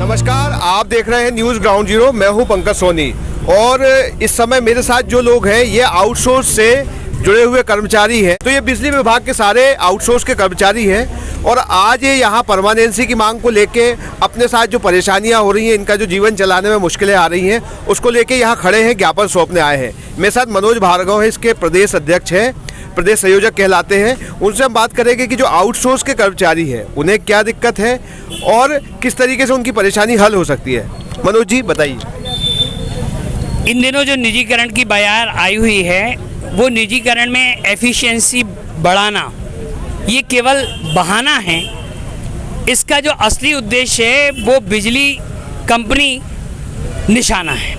नमस्कार, आप देख रहे हैं न्यूज़ ग्राउंड जीरो। मैं हूं पंकज सोनी और इस समय मेरे साथ जो लोग हैं ये आउटसोर्स से जुड़े हुए कर्मचारी हैं। तो ये बिजली विभाग के सारे आउटसोर्स के कर्मचारी हैं और आज ये यहाँ परमानेंसी की मांग को लेके अपने साथ जो परेशानियाँ हो रही हैं, इनका जो जीवन चलाने में मुश्किलें आ रही हैं, उसको लेके यहाँ खड़े हैं, ज्ञापन सौंपने आए हैं। मेरे साथ मनोज भार्गव है, इसके प्रदेश अध्यक्ष हैं, प्रदेश संयोजक कहलाते हैं। उनसे हम बात करेंगे कि जो आउटसोर्स के कर्मचारी हैं उन्हें क्या दिक्कत है और किस तरीके से उनकी परेशानी हल हो सकती है। मनोज जी बताइए। इन दिनों जो निजीकरण की बयार आई हुई है, वो निजीकरण में एफिशिएंसी बढ़ाना ये केवल बहाना है। इसका जो असली उद्देश्य है वो बिजली कंपनी निशाना है।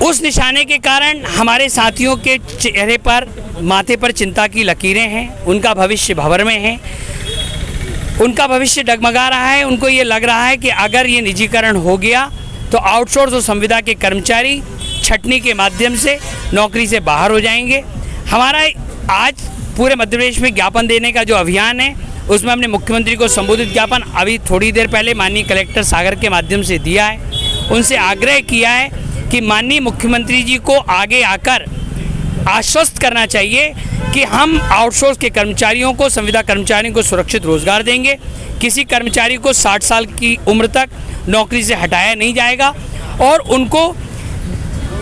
उस निशाने के कारण हमारे साथियों के चेहरे पर, माथे पर चिंता की लकीरें हैं। उनका भविष्य भंवर में है, उनका भविष्य डगमगा रहा है। उनको ये लग रहा है कि अगर ये निजीकरण हो गया तो आउटसोर्स और संविदा के कर्मचारी छटनी के माध्यम से नौकरी से बाहर हो जाएंगे। हमारा आज पूरे मध्य प्रदेश में ज्ञापन देने का जो अभियान है, उसमें हमने मुख्यमंत्री को संबोधित ज्ञापन अभी थोड़ी देर पहले माननीय कलेक्टर सागर के माध्यम से दिया है। उनसे आग्रह किया है कि माननीय मुख्यमंत्री जी को आगे आकर आश्वस्त करना चाहिए कि हम आउटसोर्स के कर्मचारियों को, संविदा कर्मचारियों को सुरक्षित रोजगार देंगे। किसी कर्मचारी को 60 साल की उम्र तक नौकरी से हटाया नहीं जाएगा और उनको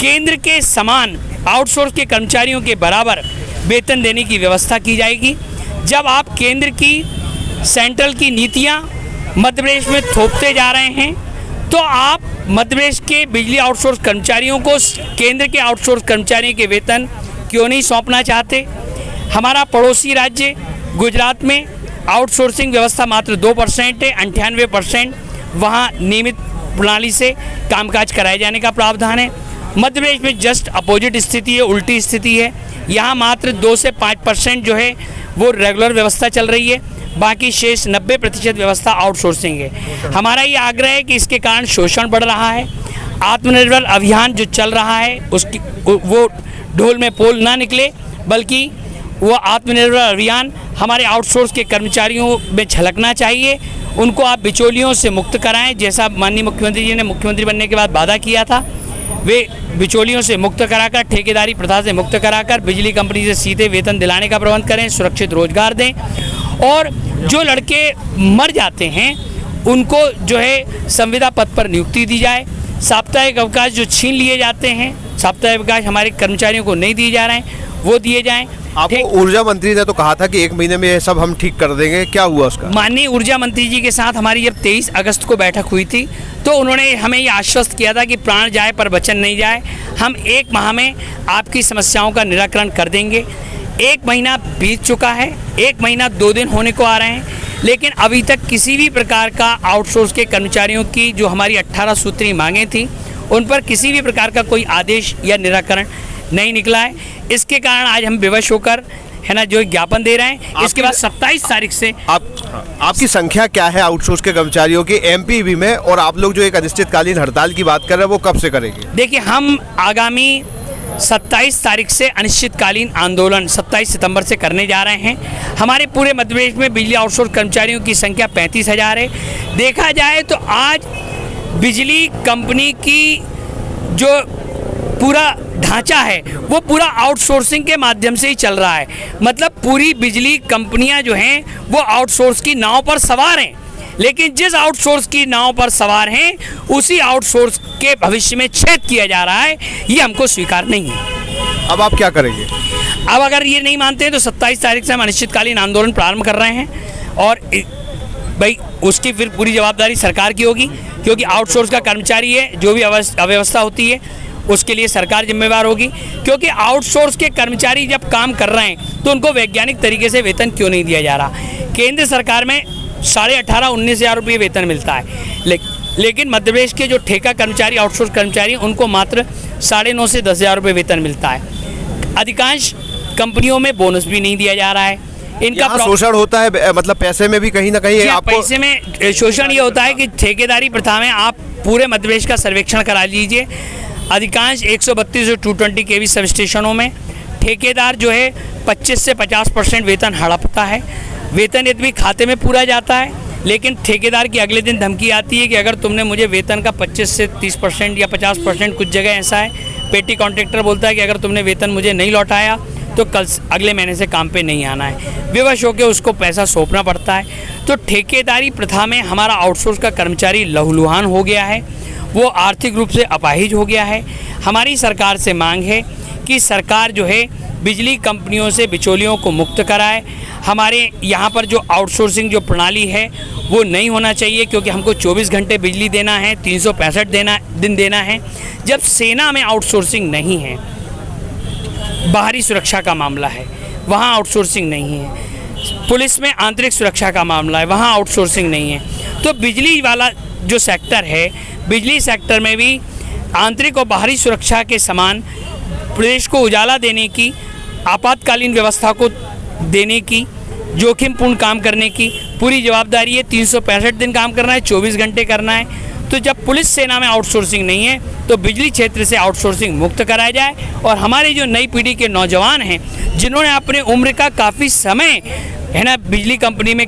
केंद्र के समान आउटसोर्स के कर्मचारियों के बराबर वेतन देने की व्यवस्था की जाएगी। जब आप केंद्र की, सेंट्रल की नीतियां मध्य प्रदेश में थोपते जा रहे हैं, तो आप मध्य प्रदेश के बिजली आउटसोर्स कर्मचारियों को केंद्र के आउटसोर्स कर्मचारियों के वेतन क्यों नहीं सौंपना चाहते। हमारा पड़ोसी राज्य गुजरात में आउटसोर्सिंग व्यवस्था मात्र 2% है, 98% वहाँ नियमित प्रणाली से कामकाज कराए जाने का प्रावधान है। मध्य प्रदेश में जस्ट अपोजिट स्थिति है, उल्टी स्थिति है। यहाँ मात्र 2 से 5% जो है वो रेगुलर व्यवस्था चल रही है, बाकी शेष 90% व्यवस्था आउटसोर्सिंग है। हमारा ये आग्रह है कि इसके कारण शोषण बढ़ रहा है। आत्मनिर्भर अभियान जो चल रहा है उसकी वो ढोल में पोल ना निकले, बल्कि वो आत्मनिर्भर अभियान हमारे आउटसोर्स के कर्मचारियों में झलकना चाहिए। उनको आप बिचौलियों से मुक्त कराएं, जैसा माननीय मुख्यमंत्री जी ने मुख्यमंत्री बनने के बाद वादा किया था। वे बिचौलियों से मुक्त कराकर, ठेकेदारी प्रथा से मुक्त कराकर बिजली कंपनी से सीधे वेतन दिलाने का प्रबंध करें, सुरक्षित रोजगार दें। और जो लड़के मर जाते हैं उनको जो है संविदा पद पर नियुक्ति दी जाए। साप्ताहिक अवकाश जो छीन लिए जाते हैं, साप्ताहिक अवकाश हमारे कर्मचारियों को नहीं दिए जा रहे हैं, वो दिए जाएं। आपको ऊर्जा मंत्री ने तो कहा था कि 1 महीने में ये सब हम ठीक कर देंगे, क्या हुआ उसका? माननीय ऊर्जा मंत्री जी के साथ हमारी जब 23 अगस्त को बैठक हुई थी तो उन्होंने हमें ये आश्वस्त किया था कि प्राण जाए पर वचन नहीं जाए। हम 1 माह में आपकी समस्याओं का निराकरण कर देंगे। 1 महीना बीत चुका है, 1 महीना 2 दिन होने को आ रहे हैं, लेकिन अभी तक किसी भी प्रकार का आउटसोर्स के कर्मचारियों की जो हमारी 18 सूत्री मांगें थी, उन पर किसी भी प्रकार का कोई आदेश या निराकरण नहीं निकला है। इसके कारण आज हम विवश होकर है ना जो ज्ञापन दे रहे हैं। इसके बाद 27 तारीख से आपकी संख्या क्या है आउटसोर्स के कर्मचारियों की एमपीवी में, और आप लोग जो एक अनिश्चितकालीन हड़ताल की बात कर रहे हैं वो कब से करेंगे? देखिए, हम आगामी 27 तारीख से अनिश्चितकालीन आंदोलन 27 सितंबर से करने जा रहे हैं। हमारे पूरे मध्य प्रदेश में बिजली आउटसोर्स कर्मचारियों की संख्या 35,000 है। देखा जाए तो आज बिजली कंपनी की जो पूरा ढांचा है वो पूरा आउटसोर्सिंग के माध्यम से ही चल रहा है। मतलब पूरी बिजली कंपनियां जो हैं वो आउटसोर्स की नाव पर सवार हैं, लेकिन जिस आउटसोर्स की नाव पर सवार हैं उसी आउटसोर्स के भविष्य में छेद किया जा रहा है। ये हमको स्वीकार नहीं है। अब आप क्या करेंगे? अब अगर ये नहीं मानते हैं तो 27 तारीख से हम अनिश्चितकालीन आंदोलन प्रारंभ कर रहे हैं और भाई उसकी फिर पूरी जवाबदारी सरकार की होगी, क्योंकि आउटसोर्स का कर्मचारी है, जो भी अव्यवस्था होती है उसके लिए सरकार जिम्मेवार होगी। क्योंकि आउटसोर्स के कर्मचारी जब काम कर रहे हैं तो उनको वैज्ञानिक तरीके से वेतन क्यों नहीं दिया जा रहा? केंद्र सरकार में 18,500-19 हज़ार रुपये वेतन मिलता है, लेकिन मध्य प्रदेश के जो ठेका कर्मचारी, आउटसोर्स कर्मचारी, उनको मात्र 9.5 से 10 हज़ार रुपये वेतन मिलता है। अधिकांश कंपनियों में बोनस भी नहीं दिया जा रहा है। इनका शोषण होता है, मतलब पैसे में भी कहीं ना कहीं आपको पैसे में शोषण ये होता है कि ठेकेदारी प्रथा में आप पूरे मध्य प्रदेश का सर्वेक्षण करा लीजिए। अधिकांश 132 और 220 केवी सब स्टेशनों में ठेकेदार जो है 25 से 50% वेतन हड़पता है। वेतन यदि खाते में पूरा जाता है लेकिन ठेकेदार की अगले दिन धमकी आती है कि अगर तुमने मुझे वेतन का 25 से 30% या 50%, कुछ जगह ऐसा है पेटी कॉन्ट्रैक्टर बोलता है कि अगर तुमने वेतन मुझे नहीं लौटाया तो अगले महीने से काम पे नहीं आना है, विवश होकर उसको पैसा सौंपना पड़ता है। तो ठेकेदारी प्रथा में हमारा आउटसोर्स का कर्मचारी लहूलुहान हो गया है, वो आर्थिक रूप से अपाहिज हो गया है। हमारी सरकार से मांग है कि सरकार जो है बिजली कंपनियों से बिचौलियों को मुक्त कराए। हमारे यहाँ पर जो आउटसोर्सिंग जो प्रणाली है वो नहीं होना चाहिए, क्योंकि हमको 24 घंटे बिजली देना है, 365 दिन देना है। जब सेना में आउटसोर्सिंग नहीं है, बाहरी सुरक्षा का मामला है, वहाँ आउटसोर्सिंग नहीं है, पुलिस में आंतरिक सुरक्षा का मामला है, वहाँ आउटसोर्सिंग नहीं है। तो बिजली वाला जो सेक्टर है, बिजली सेक्टर में भी आंतरिक और बाहरी सुरक्षा के समान प्रदेश को उजाला देने की, आपातकालीन व्यवस्था को देने की, जोखिमपूर्ण काम करने की पूरी जवाबदारी है। 365 दिन काम करना है, 24 घंटे करना है। तो जब पुलिस सेना में आउटसोर्सिंग नहीं है तो बिजली क्षेत्र से आउटसोर्सिंग मुक्त कराया जाए। और हमारी जो नई पीढ़ी के नौजवान हैं जिन्होंने अपने उम्र का काफ़ी समय है ना बिजली कंपनी में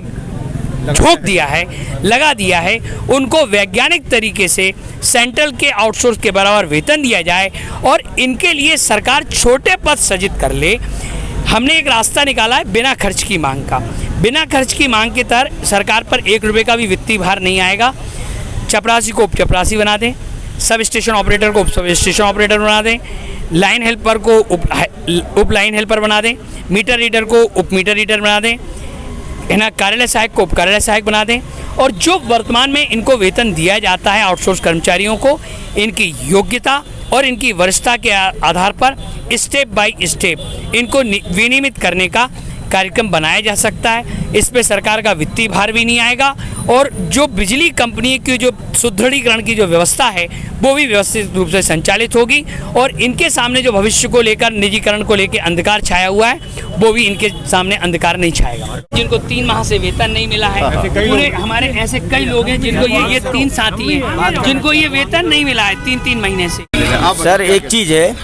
झोंक दिया है, लगा दिया है, उनको वैज्ञानिक तरीके से सेंट्रल के आउटसोर्स के बराबर वेतन दिया जाए और इनके लिए सरकार छोटे पद सृजित कर ले। हमने एक रास्ता निकाला है बिना खर्च की मांग का। बिना खर्च की मांग के तहत सरकार पर 1 रुपये का भी वित्तीय भार नहीं आएगा। चपरासी को उप चपरासी बना दें, सब स्टेशन ऑपरेटर को उप सब स्टेशन ऑपरेटर बना दें, लाइन हेल्पर को उप लाइन हेल्पर बना दें, मीटर रीडर को उप मीटर रीडर बना दें, है ना, कार्यालय सहायक को उप कार्यालय सहायक बना दें। और जो वर्तमान में इनको वेतन दिया जाता है आउटसोर्स कर्मचारियों को, इनकी योग्यता और इनकी वरिष्ठता के आधार पर स्टेप बाय स्टेप इनको विनियमित करने का कार्यक्रम बनाया जा सकता है। इस पे सरकार का वित्तीय भार भी नहीं आएगा और जो बिजली कंपनी की जो सुदृढ़ीकरण की जो व्यवस्था है वो भी व्यवस्थित रूप से संचालित होगी। और इनके सामने जो भविष्य को लेकर, निजीकरण को लेकर अंधकार छाया हुआ है, वो भी इनके सामने अंधकार नहीं छाएगा। जिनको 3 माह से वेतन नहीं मिला है, पूरे हमारे ऐसे कई लोग हैं जिनको ये 3 साथी हैं जिनको ये वेतन नहीं मिला है 3-3 महीने से। सर, एक चीज़ है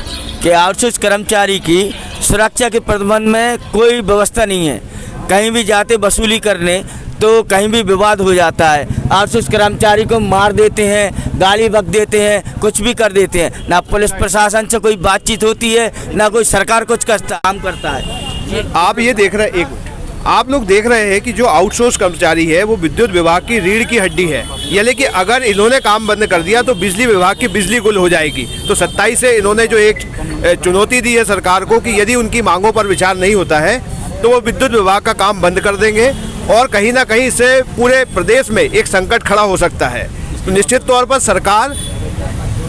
कि आउटसोर्स कर्मचारी की सुरक्षा के प्रबंधन में कोई व्यवस्था नहीं है। कहीं भी जाते वसूली करने तो कहीं भी विवाद हो जाता है। आउटसोर्स कर्मचारी को मार देते हैं, गाली बक देते हैं, कुछ भी कर देते हैं। ना पुलिस प्रशासन से कोई बातचीत होती है, ना कोई सरकार कुछ काम करता है। आप ये देख रहे हैं, आप लोग देख रहे हैं कि जो आउटसोर्स कर्मचारी है वो विद्युत विभाग की रीढ़ की हड्डी है। यानी कि अगर इन्होंने काम बंद कर दिया तो बिजली विभाग की बिजली गुल हो जाएगी। तो 27 से इन्होंने जो एक चुनौती दी है सरकार को कि यदि उनकी मांगों पर विचार नहीं होता है तो वो विद्युत विभाग का काम बंद कर देंगे और कहीं ना कहीं इससे पूरे प्रदेश में एक संकट खड़ा हो सकता है। तो निश्चित तौर पर सरकार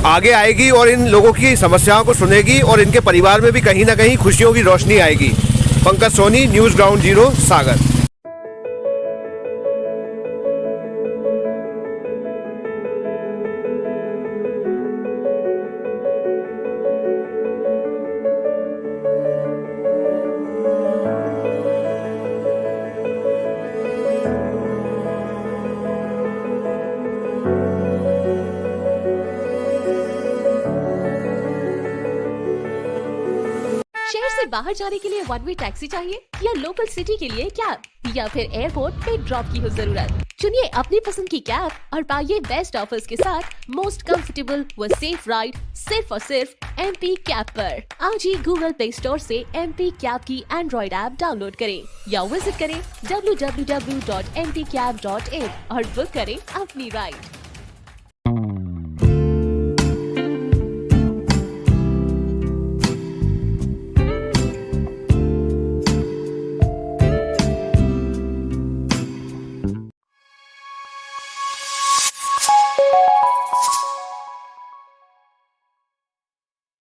आगे आएगी और इन लोगों की समस्याओं को सुनेगी और इनके परिवार में भी कहीं ना कहीं खुशियों की रोशनी आएगी। Pankaj Soni, news ground zero, Sagar. शहर से बाहर जाने के लिए 1 वे टैक्सी चाहिए या लोकल सिटी के लिए कैब या फिर एयरपोर्ट पे ड्रॉप की हो जरूरत? चुनिए अपनी पसंद की कैब और पाइए बेस्ट ऑफर्स के साथ मोस्ट कंफर्टेबल व सेफ राइड सिर्फ और सिर्फ MP कैब पर। आज ही गूगल प्ले स्टोर से MP कैब की एंड्रॉइड ऐप डाउनलोड करें या विजिट करें www.mpcab.in और बुक करें अपनी राइड।